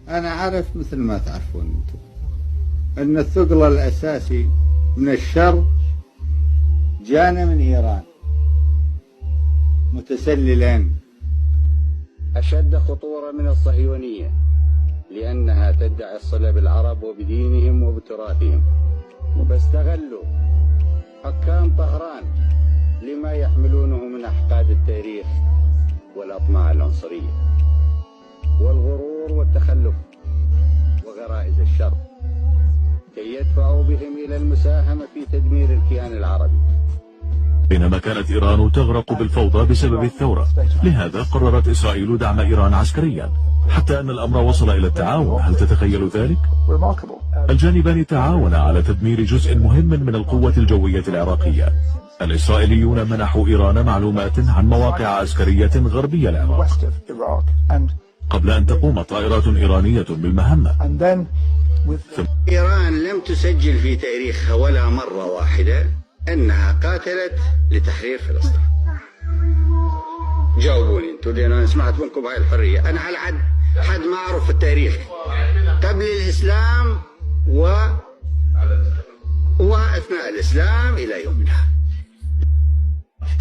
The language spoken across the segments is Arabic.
أنا عارف مثل ما تعرفون أنتم أن الثقل الأساسي من الشر جانا من إيران متسللين. أشد خطورة من الصهيونية لأنها تدعي الصلة بالعرب وبدينهم وبتراثهم، وبستغلوا حكام طهران لما يحملونه من أحقاد التاريخ والأطماع العنصرية والغرور والتخلف وغرائز الشر كي يدفعوا بهم إلى المساهمة في تدمير الكيان العربي. بينما كانت إيران تغرق بالفوضى بسبب الثورة، لهذا قررت إسرائيل دعم إيران عسكريا حتى أن الأمر وصل إلى التعاون. هل تتخيل ذلك؟ الجانبان تعاونا على تدمير جزء مهم من القوة الجوية العراقية. الإسرائيليون منحوا إيران معلومات عن مواقع عسكرية غربية العراق قبل أن تقوم طائرات إيرانية بالمهمة. إيران لم تسجل في تاريخها ولا مرة واحدة أنها قاتلت لتحرير فلسطين. جاوبوني انتوا، لأن أنا سمعت منكم هاي الحرية. أنا على حد ما أعرف في التاريخ قبل الإسلام وأثناء الإسلام إلى يومنا هذا.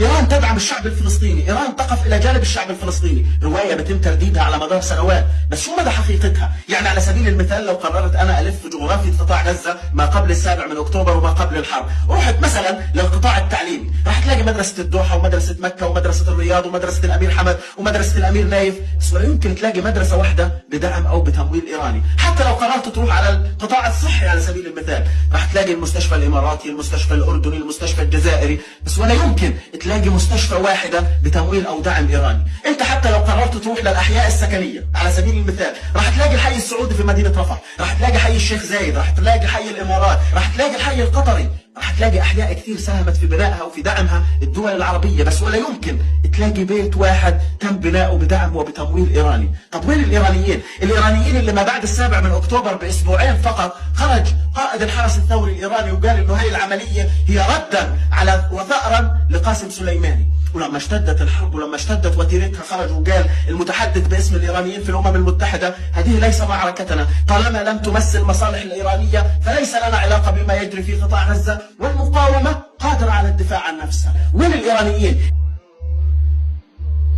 إيران تدعم الشعب الفلسطيني، إيران تقف إلى جانب الشعب الفلسطيني. رواية بتم ترديدها على مدار سنوات، بس شو مدى حقيقتها؟ يعني على سبيل المثال لو قررت أنا ألف جغرافية قطاع غزة ما قبل 7 أكتوبر وما قبل الحرب، رحت مثلا للقطاع التعليمي، راح تلاقي مدرسة الدوحة ومدرسة مكة ومدرسة الرياض ومدرسة الأمير حمد ومدرسة الأمير نايف، بس ولا يمكن تلاقي مدرسة واحدة بدعم أو بتمويل إيراني. حتى لو قررت تروح على القطاع الصحي على سبيل المثال، راح تلاقي المستشفى الإماراتي، المستشفى الأردني، المستشفى الجزائري، بس ولا يمكن تلاقي مستشفى واحدة بتمويل أو دعم إيراني. أنت حتى لو قررت تروح للأحياء السكنية على سبيل المثال، راح تلاقي الحي السعودي في مدينة رفح، راح تلاقي حي الشيخ زايد، راح تلاقي حي الإمارات، راح تلاقي الحي القطري، راح تلاقي أحياء كثير ساهمت في بنائها وفي دعمها الدول العربية، بس ولا يمكن تلاقي بيت واحد تم بناؤه بدعم وبتمويل إيراني. طب وين الإيرانيين؟ الإيرانيين اللي ما بعد 7 أكتوبر بأسبوعين فقط خرج قائد الحرس الثوري الإيراني وقال إنه هاي العملية هي ردا على وثأرا لقاسم سليماني. ولما اشتدت الحرب ولما اشتدت وتيرتها خرج وقال المتحدث باسم الإيرانيين في الأمم المتحدة: هذه ليس معركتنا، طالما لم تمثل المصالح الإيرانية فليس لنا علاقة بما يجري في قطاع غزة، والمقاومة قادرة على الدفاع عن نفسها. وين الإيرانيين؟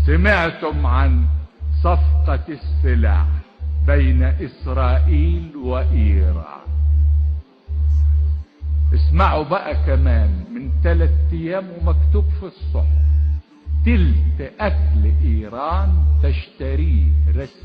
سمعتم عن صفقة السلاح بين إسرائيل وإيران. اسمعوا بقى كمان من 3 أيام ومكتوب في الصحف: تلت أكل إيران تشتريه رسمي